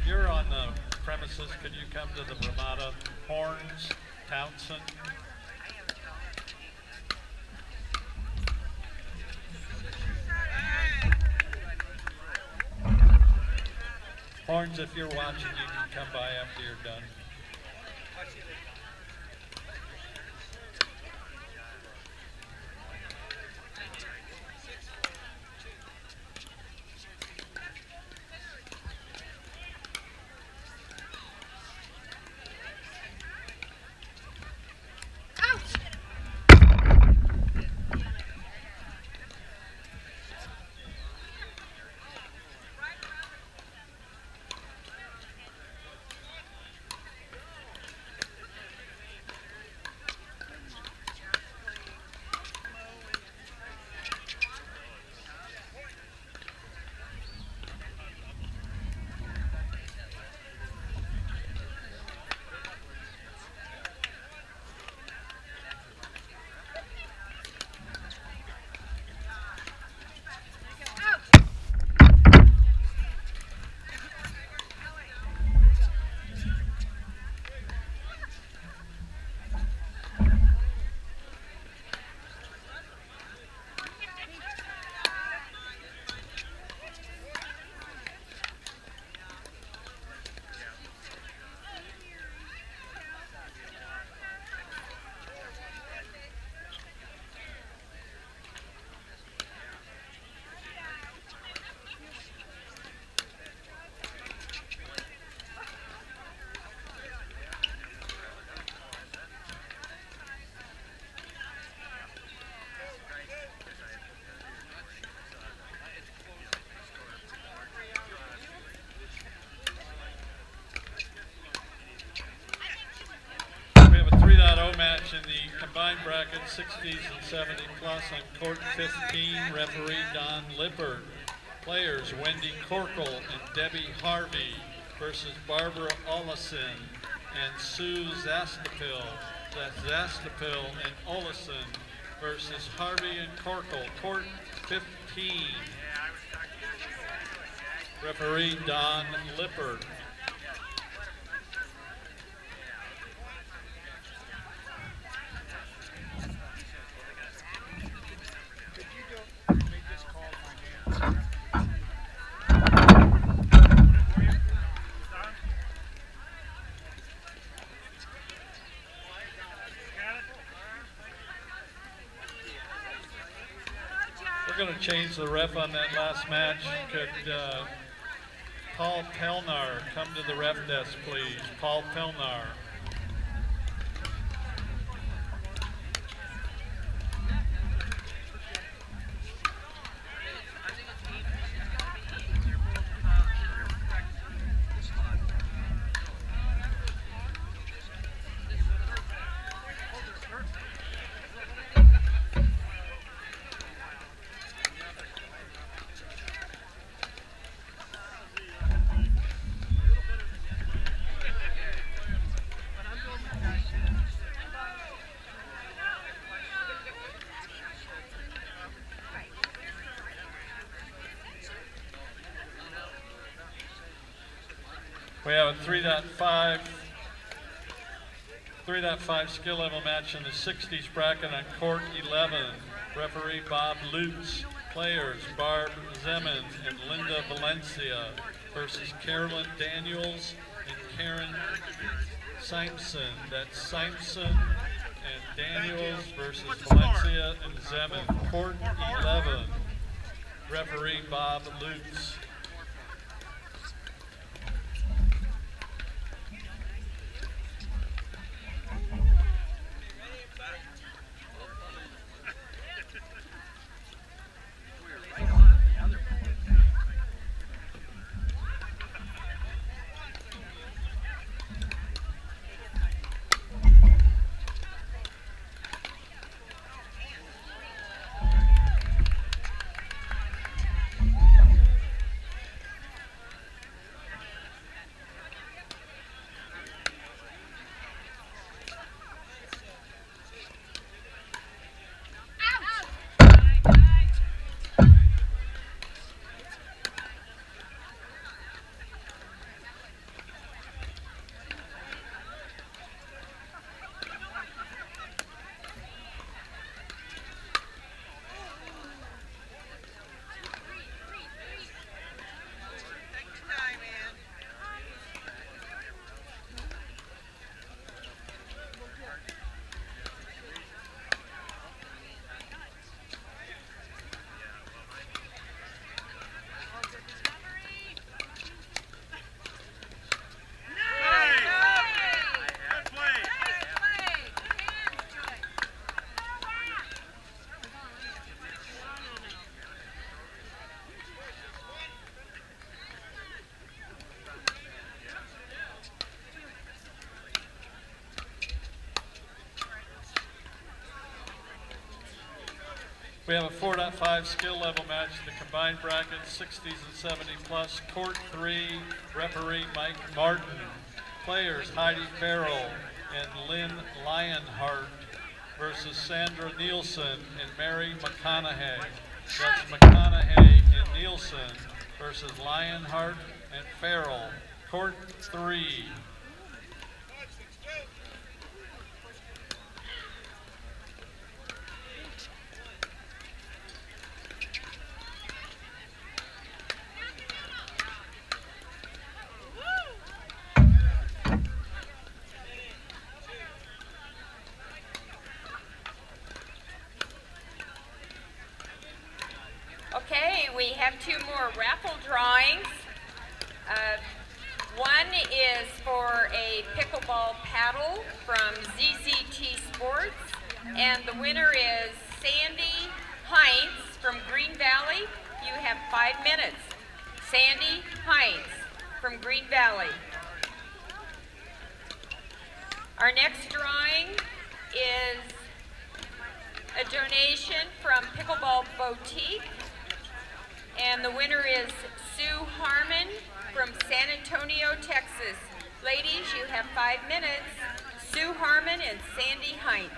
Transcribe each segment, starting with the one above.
If you're on the premises, could you come to the Ramada? Horns, Townsend. Horns, if you're watching, you can come by after you're done. Match in the combined bracket 60s and 70 plus on court 15, referee Don Lippert. Players Wendy Corkle and Debbie Harvey versus Barbara Ollison and Sue Zastapil. That's Zastapil and Ollison versus Harvey and Corkle, court 15. Referee Don Lippert. We're going to change the ref on that last match. Could Paul Pelnar come to the ref desk, please? Paul Pelnar. We have a 3.5 skill level match in the 60s bracket on court 11. Referee Bob Lutz. Players Barb Zeman and Linda Valencia versus Carolyn Daniels and Karen Simpson. That's Simpson and Daniels versus Valencia and Zeman. Court 11. Referee Bob Lutz. We have a 4.5 skill level match, the combined bracket, 60s and 70 plus. Court 3, referee Mike Martin. Players Heidi Farrell and Lynn Lionheart versus Sandra Nielsen and Mary McConaughey. That's McConaughey and Nielsen versus Lionheart and Farrell. Court 3. Okay, we have two more raffle drawings. One is for a pickleball paddle from ZZT Sports, and the winner is Sandy Heinz from Green Valley. You have 5 minutes. Sandy Heinz from Green Valley. Our next drawing is a donation from Pickleball Boutique, and the winner is Sue Harmon from San Antonio, Texas. Ladies, you have 5 minutes. Sue Harmon and Sandy Heinz.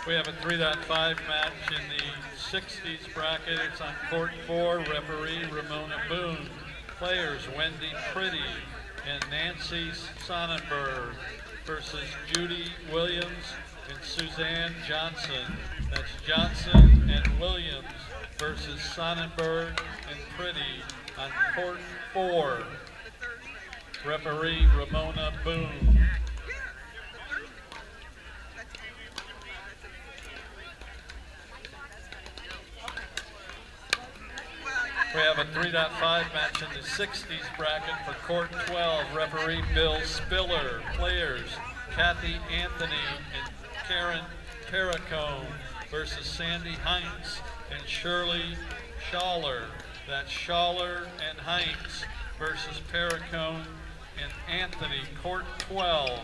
We have a 3.5 match in the 60s bracket. It's on court 4, referee Ramona Boone. Players Wendy Pretty and Nancy Sonnenberg versus Judy Williams and Suzanne Johnson. That's Johnson and Williams versus Sonnenberg and Pretty on court 4. Referee Ramona Boone. We have a 3.5 match in the 60s bracket for court 12. Referee Bill Spiller. Players Kathy Anthony and Karen Perricone versus Sandy Heinz and Shirley Schaller. That's Schaller and Heinz versus Perricone and Anthony. Court 12.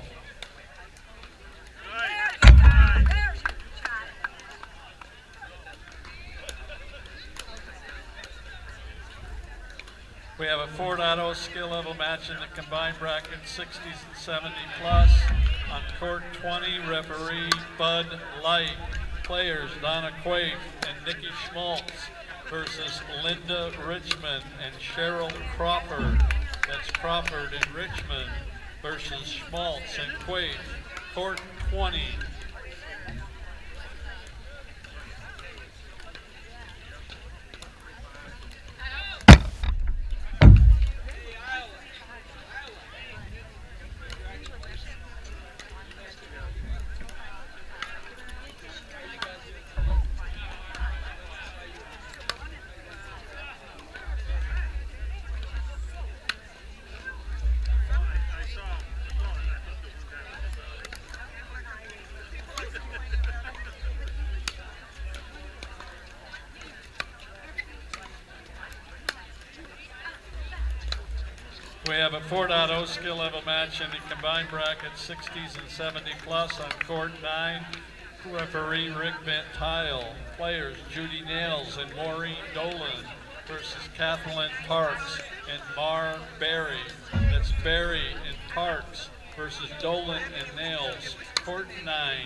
We have a 4.0 skill level match in the combined bracket, 60s and 70 plus. On court 20, referee Bud Light. Players Donna Quaife and Nikki Schmaltz versus Linda Richmond and Cheryl Crawford. That's Crawford and Richmond versus Schmaltz and Quaife. Court 20. We have a 4.0 skill level match in the combined bracket 60s and 70 plus on court 9. Referee Rick Van Tile. Players Judy Nails and Maureen Dolan versus Kathleen Parks and Mar Berry. That's Berry and Parks versus Dolan and Nails. Court 9.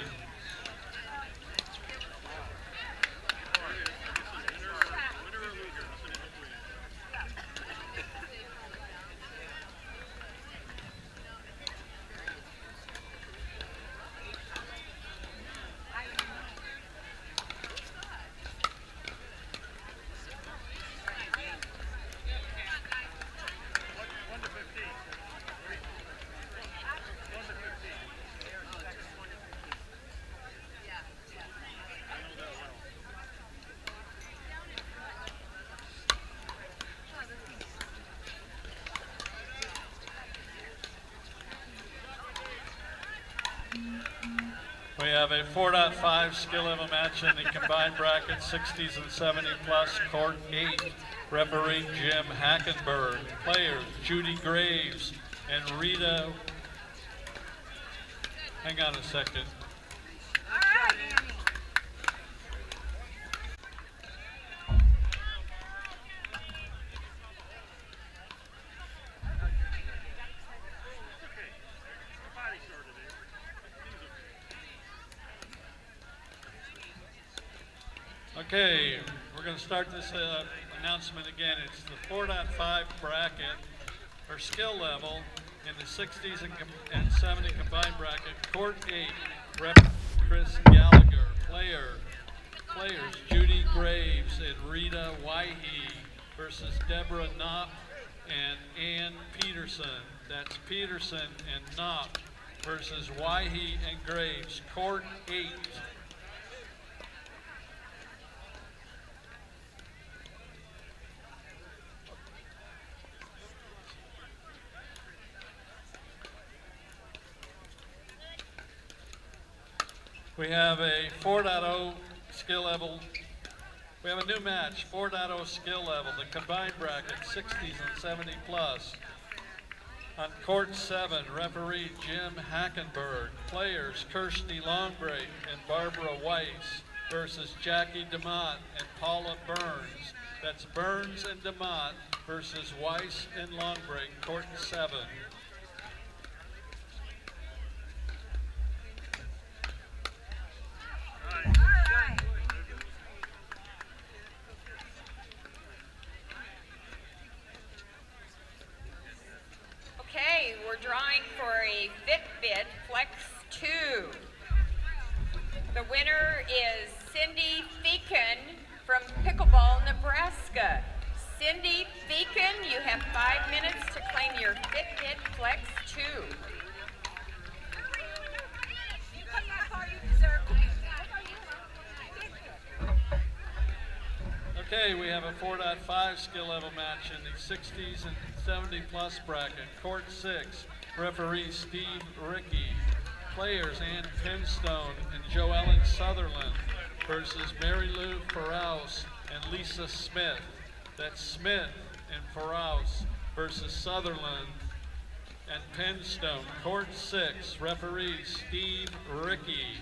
We have a 4.5 skill level match in the combined bracket 60s and 70 plus, court 8. Referee Jim Hackenberg. Players Judy Graves and Rita. Hang on a second. Okay, we're going to start this announcement again. It's the 4.5 bracket, or skill level, in the 60s and 70 combined bracket. Court 8, Rep Chris Gallagher. Players Judy Graves and Rita Waihe versus Deborah Knopp and Ann Peterson. That's Peterson and Knopp versus Waihe and Graves. Court 8. We have a 4.0 skill level. We have a new match, 4.0 skill level, the combined bracket, 60s and 70 plus. On court 7, referee Jim Hackenberg. Players Kirsty Longbrake and Barbara Weiss versus Jackie DeMott and Paula Burns. That's Burns and DeMott versus Weiss and Longbrake, court 7. Okay, we're drawing for a Fitbit Flex 2. The winner is Cindy Feakin from Pickleball, Nebraska. Cindy Feakin, you have 5 minutes to claim your Fitbit Flex 2. Okay, we have a 4.5 skill level match in the 60s and 70 plus bracket. Court 6, referee Steve Rickey. Players Ann Pinstone and Joellen Sutherland versus Mary Lou Faraus and Lisa Smith. That's Smith and Faraus versus Sutherland and Pinstone. Court 6, referee Steve Rickey.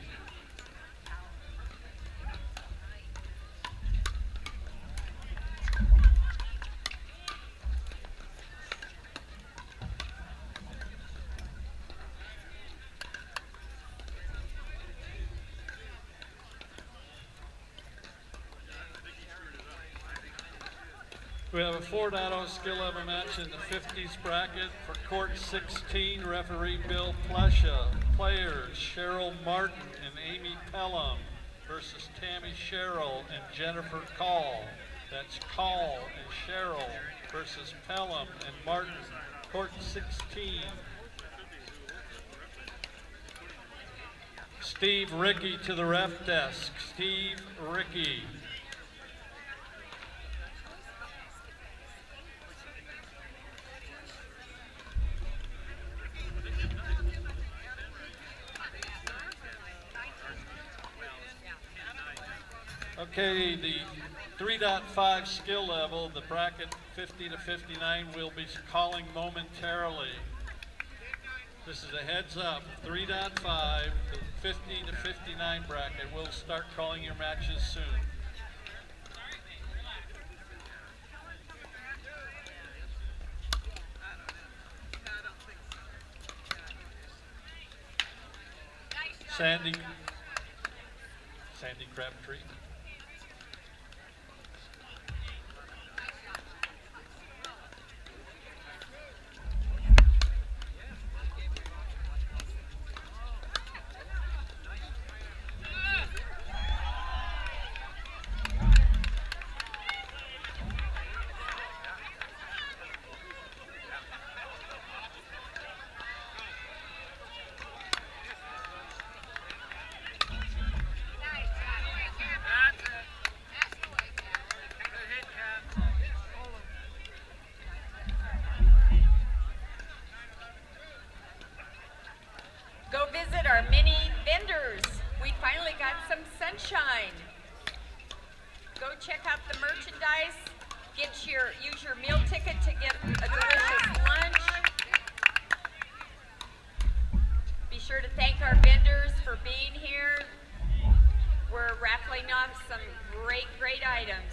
We have a 4.0 skill level match in the 50s bracket for court 16, referee Bill Plesha. Players Cheryl Martin and Amy Pelham versus Tammy Sherrill and Jennifer Call. That's Call and Sherrill versus Pelham and Martin, court 16. Steve Rickey to the ref desk. Steve Rickey. Okay, the 3.5 skill level, the bracket 50 to 59 we'll be calling momentarily. This is a heads up, 3.5, the 50 to 59 bracket. We'll start calling your matches soon. Sandy Crabtree. Go visit our mini vendors. We finally got some sunshine. Go check out the merchandise. Use your meal ticket to get a delicious lunch. Be sure to thank our vendors for being here. We're raffling off some great items.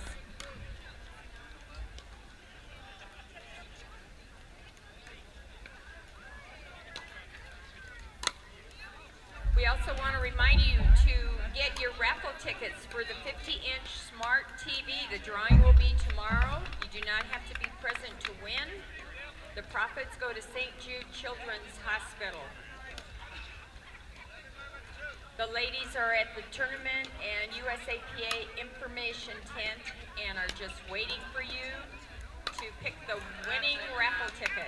We also want to remind you to get your raffle tickets for the 50-inch smart TV. The drawing will be tomorrow. You do not have to be present to win. The profits go to St. Jude Children's Hospital. The ladies are at the tournament and USAPA information tent and are just waiting for you to pick the winning raffle ticket.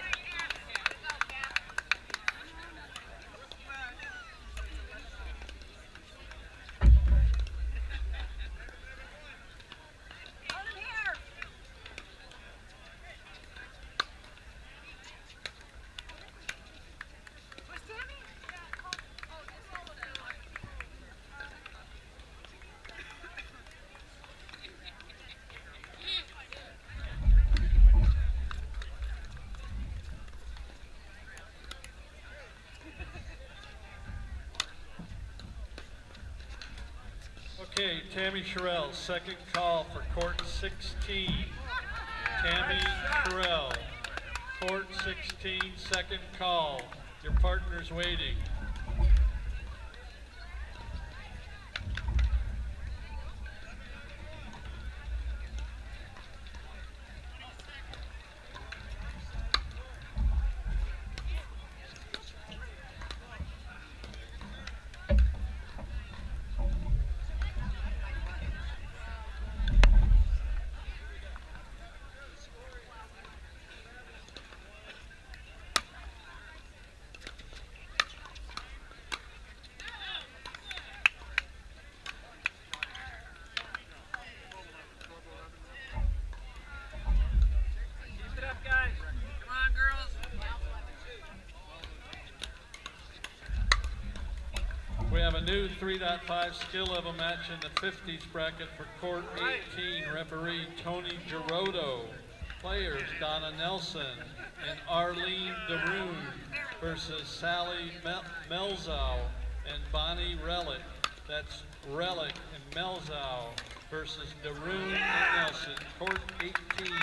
Okay, Tammy Sherrill, second call for court 16. Tammy Sherrill, court 16, second call. Your partner's waiting. We have a new 3.5 skill level match in the 50s bracket for court 18. Referee Tony Girodo. Players Donna Nelson and Arlene DeRune versus Sally Melzow and Bonnie Relic. That's Relic and Melzow versus DeRune and Nelson. Court 18.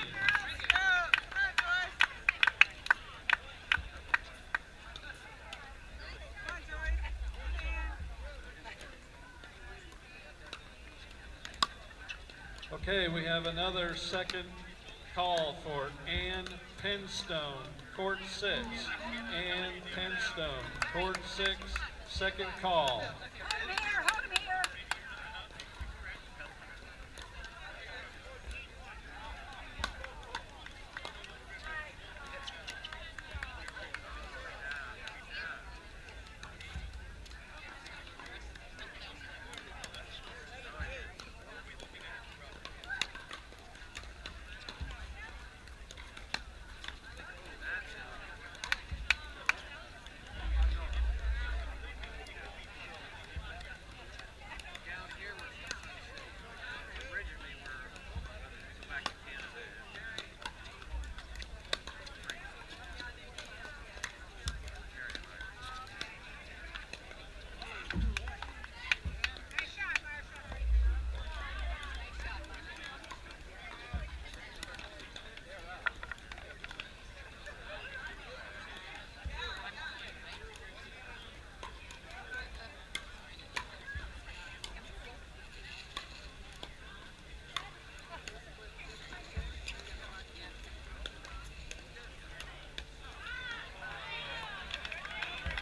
Okay, we have another second call for Ann Penstone, court 6. Ann Penstone, court 6, second call.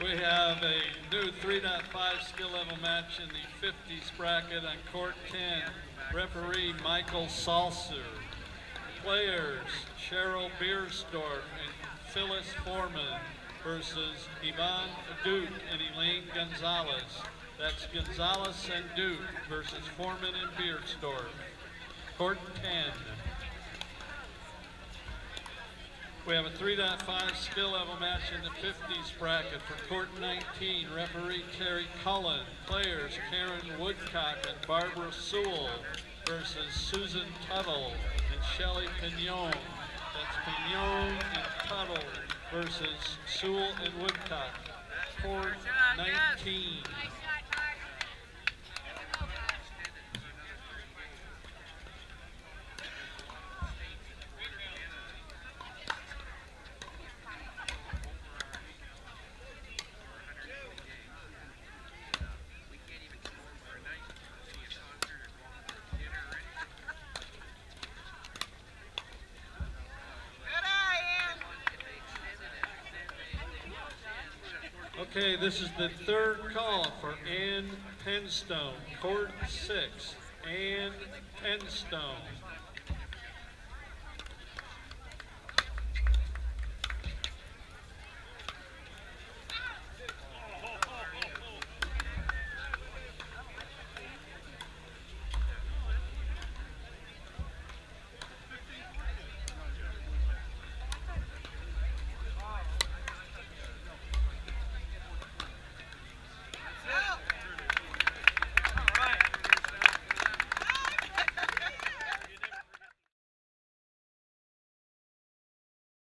We have a new 3.5 skill level match in the 50s bracket on court 10. Referee Michael Salser. Players Cheryl Biersdorf and Phyllis Foreman versus Yvonne Duke and Elaine Gonzalez. That's Gonzalez and Duke versus Foreman and Biersdorf. Court 10. We have a 3.5 skill level match in the 50s bracket for court 19. Referee Terry Cullen. Players Karen Woodcock and Barbara Sewell versus Susan Tuttle and Shelley Pignon. That's Pignon and Tuttle versus Sewell and Woodcock. Court 19. Okay, this is the third call for Ann Penstone, court 6. Ann Penstone.